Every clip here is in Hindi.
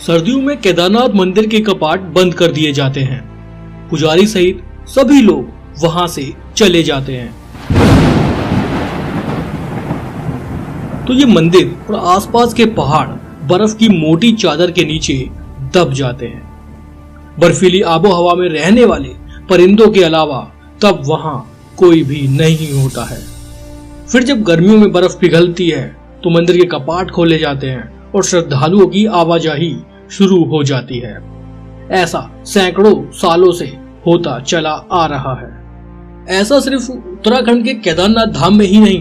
सर्दियों में केदारनाथ मंदिर के कपाट बंद कर दिए जाते हैं। पुजारी सहित सभी लोग वहां से चले जाते हैं। तो ये मंदिर और आसपास के पहाड़ बर्फ की मोटी चादर के नीचे दब जाते हैं। बर्फीली आबो हवा में रहने वाले परिंदों के अलावा तब वहां कोई भी नहीं होता है। फिर जब गर्मियों में बर्फ पिघलती है तो मंदिर के कपाट खोले जाते हैं और श्रद्धालुओं की आवाजाही शुरू हो जाती है। ऐसा सैकड़ों सालों से होता चला आ रहा है। ऐसा सिर्फ उत्तराखंड के केदारनाथ धाम में ही नहीं,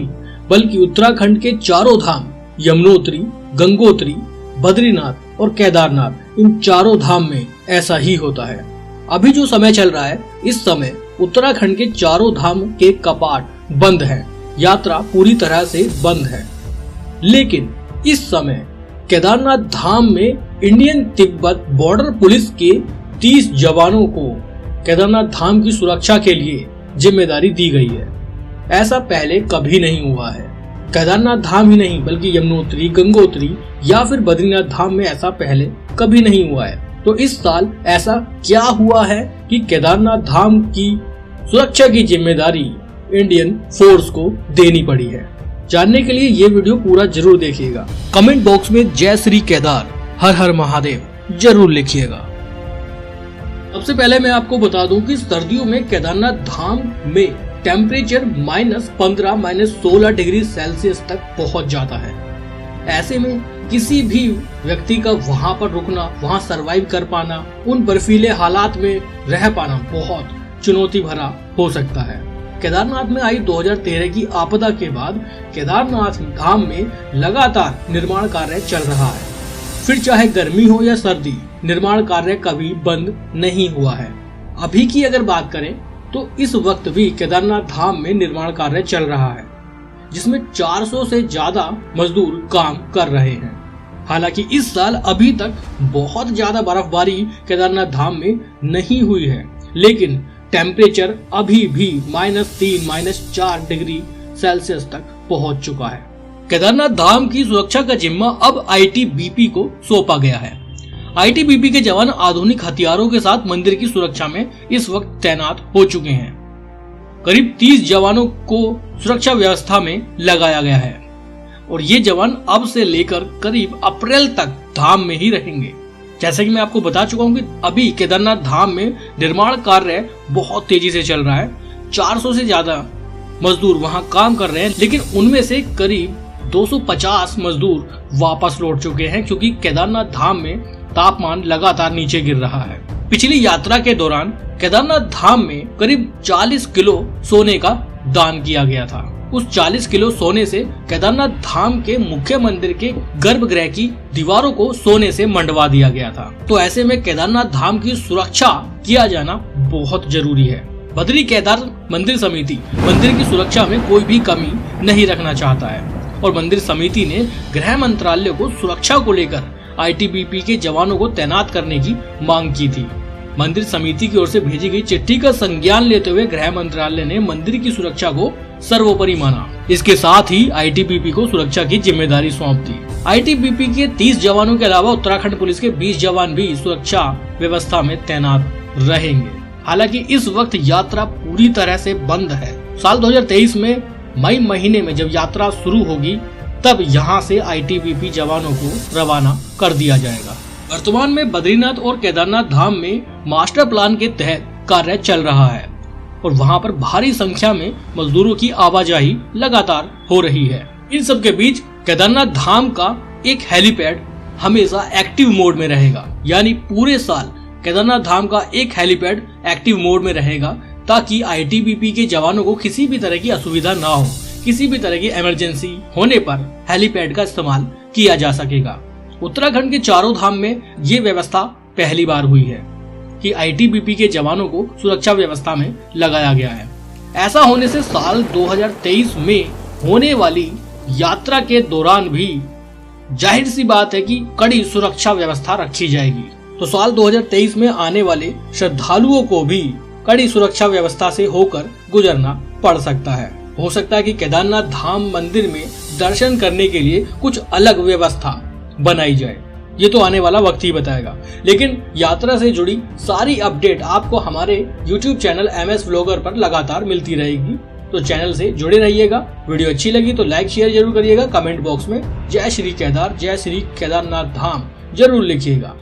बल्कि उत्तराखंड के चारों धाम यमुनोत्री, गंगोत्री, बद्रीनाथ और केदारनाथ, इन चारों धाम में ऐसा ही होता है। अभी जो समय चल रहा है, इस समय उत्तराखंड के चारों धाम के कपाट बंद हैं, यात्रा पूरी तरह से बंद है। लेकिन इस समय केदारनाथ धाम में इंडियन तिब्बत बॉर्डर पुलिस के 30 जवानों को केदारनाथ धाम की सुरक्षा के लिए जिम्मेदारी दी गई है। ऐसा पहले कभी नहीं हुआ है। केदारनाथ धाम ही नहीं, बल्कि यमुनोत्री, गंगोत्री या फिर बद्रीनाथ धाम में ऐसा पहले कभी नहीं हुआ है। तो इस साल ऐसा क्या हुआ है कि केदारनाथ धाम की सुरक्षा की जिम्मेदारी इंडियन फोर्स को देनी पड़ी है? जानने के लिए ये वीडियो पूरा जरूर देखिएगा। कमेंट बॉक्स में जय श्री केदार, हर हर महादेव जरूर लिखिएगा। सबसे पहले मैं आपको बता दूं कि सर्दियों में केदारनाथ धाम में टेम्परेचर -15, -16 डिग्री सेल्सियस तक पहुंच जाता है। ऐसे में किसी भी व्यक्ति का वहां पर रुकना, वहां सरवाइव कर पाना, उन बर्फीले हालात में रह पाना बहुत चुनौती भरा हो सकता है। केदारनाथ में आई 2013 की आपदा के बाद केदारनाथ धाम में लगातार निर्माण कार्य चल रहा है। फिर चाहे गर्मी हो या सर्दी, निर्माण कार्य कभी बंद नहीं हुआ है। अभी की अगर बात करें तो इस वक्त भी केदारनाथ धाम में निर्माण कार्य चल रहा है, जिसमें 400 से ज्यादा मजदूर काम कर रहे हैं। हालांकि इस साल अभी तक बहुत ज्यादा बर्फबारी केदारनाथ धाम में नहीं हुई है, लेकिन टेम्परेचर अभी भी -3, -4 डिग्री सेल्सियस तक पहुंच चुका है। केदारनाथ धाम की सुरक्षा का जिम्मा अब आईटीबीपी को सौंपा गया है। आईटीबीपी के जवान आधुनिक हथियारों के साथ मंदिर की सुरक्षा में इस वक्त तैनात हो चुके हैं। करीब 30 जवानों को सुरक्षा व्यवस्था में लगाया गया है और ये जवान अब से लेकर करीब अप्रैल तक धाम में ही रहेंगे। जैसे कि मैं आपको बता चुका हूँ कि अभी केदारनाथ धाम में निर्माण कार्य बहुत तेजी से चल रहा है। 400 से ज्यादा मजदूर वहां काम कर रहे हैं, लेकिन उनमें से करीब 250 मजदूर वापस लौट चुके हैं, क्योंकि केदारनाथ धाम में तापमान लगातार नीचे गिर रहा है। पिछली यात्रा के दौरान केदारनाथ धाम में करीब 40 किलो सोने का दान किया गया था। उस 40 किलो सोने से केदारनाथ धाम के मुख्य मंदिर के गर्भगृह की दीवारों को सोने से मंडवा दिया गया था। तो ऐसे में केदारनाथ धाम की सुरक्षा किया जाना बहुत जरूरी है। बद्री केदार मंदिर समिति मंदिर की सुरक्षा में कोई भी कमी नहीं रखना चाहता है और मंदिर समिति ने गृह मंत्रालय को सुरक्षा को लेकर आईटीबीपी के जवानों को तैनात करने की मांग की थी। मंदिर समिति की ओर से भेजी गई चिट्ठी का संज्ञान लेते हुए गृह मंत्रालय ने मंदिर की सुरक्षा को सर्वोपरि माना। इसके साथ ही आईटीबीपी को सुरक्षा की जिम्मेदारी सौंप दी। आईटीबीपी के 30 जवानों के अलावा उत्तराखंड पुलिस के 20 जवान भी सुरक्षा व्यवस्था में तैनात रहेंगे। हालांकि इस वक्त यात्रा पूरी तरह से बंद है। साल 2023 में मई महीने में जब यात्रा शुरू होगी, तब यहाँ से आईटीबीपी जवानों को रवाना कर दिया जाएगा। वर्तमान में बद्रीनाथ और केदारनाथ धाम में मास्टर प्लान के तहत कार्य चल रहा है और वहां पर भारी संख्या में मजदूरों की आवाजाही लगातार हो रही है। इन सब के बीच केदारनाथ धाम का एक हेलीपैड हमेशा एक्टिव मोड में रहेगा, यानी पूरे साल केदारनाथ धाम का एक हेलीपैड एक्टिव मोड में रहेगा, ताकि आईटीबीपी के जवानों को किसी भी तरह की असुविधा ना हो। किसी भी तरह की इमरजेंसी होने पर हेलीपैड का इस्तेमाल किया जा सकेगा। उत्तराखंड के चारों धाम में ये व्यवस्था पहली बार हुई है कि आईटीबीपी के जवानों को सुरक्षा व्यवस्था में लगाया गया है। ऐसा होने से साल 2023 में होने वाली यात्रा के दौरान भी जाहिर सी बात है कि कड़ी सुरक्षा व्यवस्था रखी जाएगी। तो साल 2023 में आने वाले श्रद्धालुओं को भी कड़ी सुरक्षा व्यवस्था से होकर गुजरना पड़ सकता है। हो सकता है कि केदारनाथ धाम मंदिर में दर्शन करने के लिए कुछ अलग व्यवस्था बनाई जाए। ये तो आने वाला वक्त ही बताएगा। लेकिन यात्रा से जुड़ी सारी अपडेट आपको हमारे YouTube चैनल MS व्लॉगर पर लगातार मिलती रहेगी, तो चैनल से जुड़े रहिएगा। वीडियो अच्छी लगी तो लाइक शेयर जरूर करिएगा। कमेंट बॉक्स में जय श्री केदारनाथ धाम जरूर लिखिएगा।